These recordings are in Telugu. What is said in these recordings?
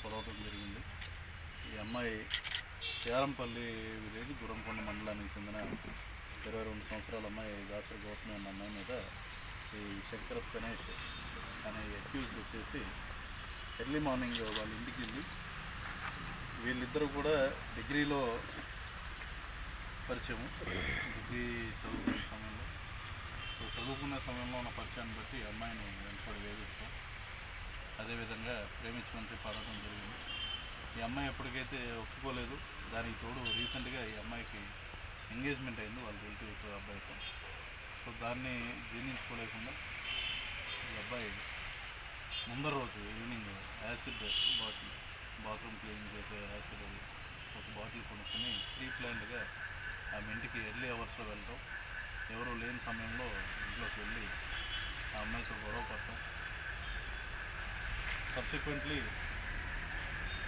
పొలవటం జరిగింది. ఈ అమ్మాయి చేరంపల్లి విలేజ్ గురంకొండ మండలానికి చెందిన 22 సంవత్సరాల అమ్మాయి దాసరి గౌతమి అన్న అమ్మాయి మీద ఈ శంకరప్ గణేష్ అనే అక్యూజ్డ్ వచ్చేసి ఎర్లీ మార్నింగ్ వాళ్ళ ఇంటికి వెళ్ళి వీళ్ళిద్దరూ కూడా డిగ్రీలో పరిచయం, డిగ్రీ చదువుకునే సమయంలో ఉన్న పరిచయాన్ని బట్టి అమ్మాయిని వెంటబడి వేధించడం, అదేవిధంగా ప్రేమించమని పడటం జరిగింది. ఈ అమ్మాయి ఎప్పటికైతే ఒప్పుకోలేదు. దానికి తోడు రీసెంట్గా ఈ అమ్మాయికి ఎంగేజ్మెంట్ అయింది వాళ్ళ రిలేటివ్స్ అబ్బాయితో. సో దాన్ని జీర్ణించుకోలేకుండా ఈ అబ్బాయి ముందర రోజు evening acid bottle, bathroom cleaning చేసే యాసిడ్ ఒక బాటిల్ కొనుక్కొని ప్రీ ప్లాన్డ్గా ఆమె ఇంటికి ఎర్లీ అవర్స్లో వెళ్ళటం, ఎవరు లేని సమయంలో ఇంట్లోకి వెళ్ళి ఆ అమ్మాయితో గొడవ పడటం, సబ్సిక్వెంట్లీ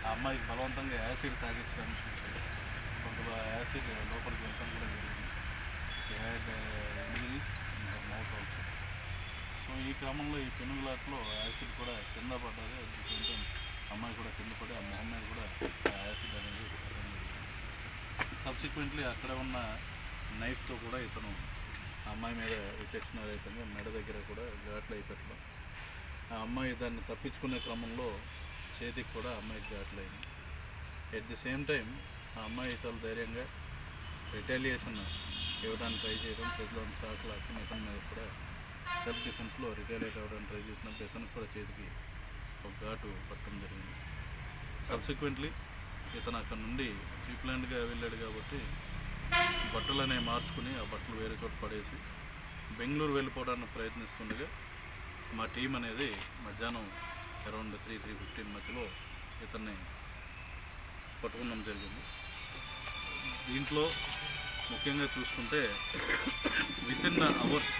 ఆ అమ్మాయికి బలవంతంగా యాసిడ్ తాగించడానికి చూశాడు. కొంత యాసిడ్ లోపలికి వెళ్ళటం కూడా జరిగింది. She had injuries in her mouth also. So ఈ క్రమంలో ఈ పెనుగులాట్లో యాసిడ్ కూడా కింద పడ్డది. అట్ ది సేమ్ టైం అమ్మాయి కూడా కింద పడి ఆ మొహం మీద కూడా యాసిడ్ అనేది పడడం జరిగింది. సబ్సిక్వెంట్లీ అక్కడ ఉన్న నైఫ్తో కూడా ఇతను ఆ అమ్మాయి మీద విచక్షణారహితంగా మెడ దగ్గర కూడా ఘాట్లు అయి పెట్టడం, ఆ అమ్మాయి దాన్ని తప్పించుకునే క్రమంలో చేతికి కూడా అమ్మాయికి ఘాట్లు అయింది. ఎట్ ది సేమ్ టైం ఆ అమ్మాయి చాలా ధైర్యంగా రిటాలియేషన్ ఇవ్వడానికి ట్రై చేయడం, చేతిలో చాకు లాక్కుని ఇతని మీద కూడా సెల్ఫ్ డిఫెన్స్లో రిటాలియేట్ అవ్వడానికి ట్రై చేసినప్పుడు ఇతనికి కూడా చేతికి ఒక ఘాటు పట్టడం జరిగింది. సబ్సిక్వెంట్లీ ఇతను అక్కడ నుండి ప్రీప్లాన్డ్గా వెళ్ళాడు కాబట్టి బట్టలు అనేవి మార్చుకుని ఆ బట్టలు వేరే చోట పడేసి బెంగళూరు వెళ్ళిపోవడానికి ప్రయత్నిస్తుండగా మా టీం అనేది మధ్యాహ్నం అరౌండ్ 3-3:15 మధ్యలో ఇతన్ని పట్టుకోవడం జరిగింది. దీంట్లో ముఖ్యంగా చూసుకుంటే వితిన్ అవర్స్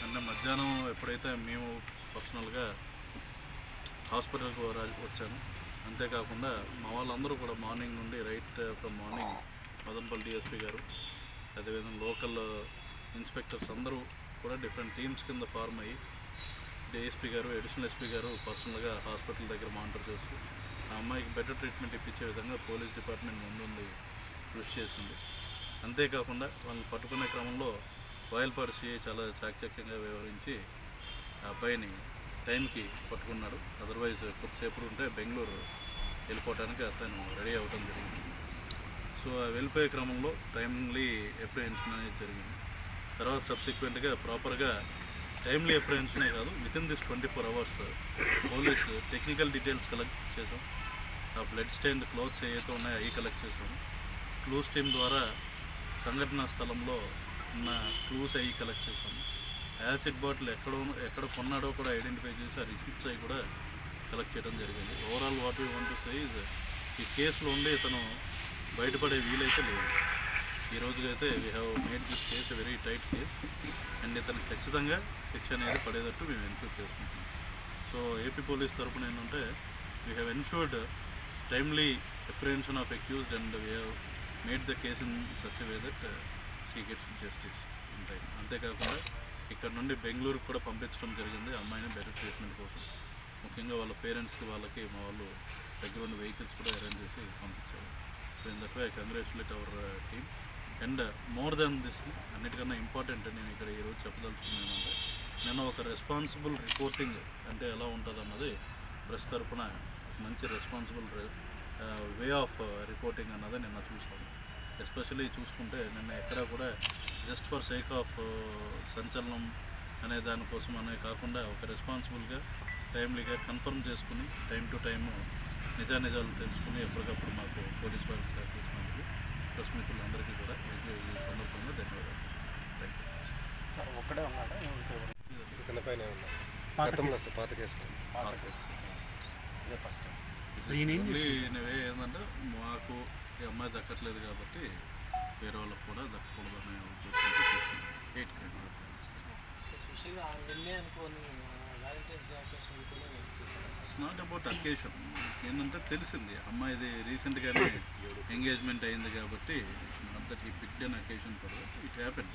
అంటే మధ్యాహ్నం ఎప్పుడైతే మేము పర్సనల్గా హాస్పిటల్కి వచ్చాను, అంతేకాకుండా మా వాళ్ళందరూ కూడా మార్నింగ్ నుండి right from morning Madanapalle DSP గారు, అదేవిధంగా లోకల్ ఇన్స్పెక్టర్స్ అందరూ కూడా డిఫరెంట్ టీమ్స్ కింద ఫార్మ్ అయ్యి డిఎస్పీ గారు, అడిషనల్ ఎస్పీ గారు పర్సనల్గా హాస్పిటల్ దగ్గర మానిటర్ చేస్తూ ఆ అమ్మాయికి బెటర్ ట్రీట్మెంట్ ఇప్పించే విధంగా పోలీస్ డిపార్ట్మెంట్ ముందుండి కృషి చేసింది. అంతేకాకుండా వాళ్ళని పట్టుకునే క్రమంలో వాయల్పాడు సిఐ చాలా చాకచక్యంగా వ్యవహరించి ఆ అబ్బాయిని టైంకి పట్టుకున్నాడు. అదర్వైజ్ కొద్దిసేపు ఉంటే బెంగళూరు వెళ్ళిపోవడానికి అతను రెడీ అవ్వడం జరిగింది. సో ఆ వెళ్ళిపోయే క్రమంలో టైమ్లీ అప్రిహెన్షన్ అనేది జరిగింది. తర్వాత సబ్సిక్వెంట్గా ప్రాపర్గా టైమ్లీ అప్రిహెన్షనే కాదు, within this 24 hours police technical details collect చేసాం. ఆ బ్లడ్ స్టెయిన్ క్లోత్స్ ఏవైతే ఉన్నాయో అవి కలెక్ట్ చేసాము. క్లూస్ టీమ్ ద్వారా సంఘటనా స్థలంలో ఉన్న క్లూస్ అవి కలెక్ట్ చేసాము. యాసిడ్ బాటిల్ ఎక్కడ కొన్నాడో కూడా ఐడెంటిఫై చేసి ఆ రిసిప్ట్స్ అవి కూడా కలెక్ట్ చేయడం జరిగింది. Overall what you want to say is ఈ కేసులో ఉండి ఇతను బయటపడే వీలైతే లేదు. ఈ రోజుకైతే we have made this case a very tight case and ఇతనికి ఖచ్చితంగా శిక్ష అనేది పడేటట్టు మేము ఎన్ష్యూర్ చేసుకుంటాం. సో ఏపీ పోలీస్ తరఫున ఏంటంటే we have ensured timely apprehension of accused and we have made the case in such way that she gets justice in time. అంతేకాకుండా ఇక్కడ నుండి బెంగళూరుకు కూడా పంపించడం జరిగింది అమ్మాయిని బెటర్ ట్రీట్మెంట్ కోసం. ముఖ్యంగా వాళ్ళ పేరెంట్స్కి వాళ్ళకి మా వాళ్ళు దగ్గర ఉన్న వెహికల్స్ కూడా అరేంజ్ చేసి పంపించారు. So in that way I congratulate our team. And more than this అన్నిటికన్నా ఇంపార్టెంట్ నేను ఇక్కడ ఈరోజు చెప్పదలుచుకున్నాను అంటే నేను ఒక రెస్పాన్సిబుల్ రిపోర్టింగ్ అంటే ఎలా ఉంటుంది అన్నది ప్రెస్ తరఫున మంచి రెస్పాన్సిబుల్ వే ఆఫ్ రిపోర్టింగ్ అన్నది నిన్న చూసాను. ఎస్పెషల్లీ చూసుకుంటే నిన్న ఎక్కడా కూడా జస్ట్ ఫర్ సేక్ ఆఫ్ సంచలనం అనే దానికోసం అనే కాకుండా ఒక రెస్పాన్సిబుల్గా టైమ్లీగా కన్ఫర్మ్ చేసుకుని టైం టు టైము నిజాలు తెలుసుకుని ఎప్పటికప్పుడు మాకు పోలీస్ వారికి సహకరించినందుకు ప్రెస్ మిత్రులందరికీ కూడా ఈ సందర్భంగా ధన్యవాదాలు. Thank you. సార్ ఒక్కడే ఉన్నాడా? ఇతనిపైనే ఉన్నా పాత కేసు ఇదే ఫస్ట్ ఏంటంటే మాకు ఈ అమ్మాయి దక్కట్లేదు కాబట్టి వేరే వాళ్ళకు కూడా దక్కకూడదనే ఉద్దేశంతో ఇట్స్ నాట్ అబౌట్ అకేషన్. ఏంటంటే తెలిసింది అమ్మాయిది రీసెంట్గానే ఎంగేజ్మెంట్ అయింది కాబట్టి నాట్ దట్ ఈ picked an occasion for that it happen.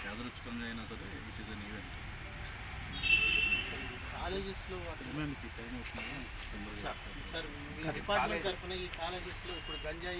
యాదృచ్ఛికంగా అయినా సరే ఇట్ ఈస్ అన్ ఈవెంట్. కాలేజెస్లో రిమాండ్కి టైం అవుతుంది తొందరగా సార్ మీ డిపార్ట్మెంట్ తరఫున ఈ కాలేజెస్లో ఇప్పుడు గంజాయి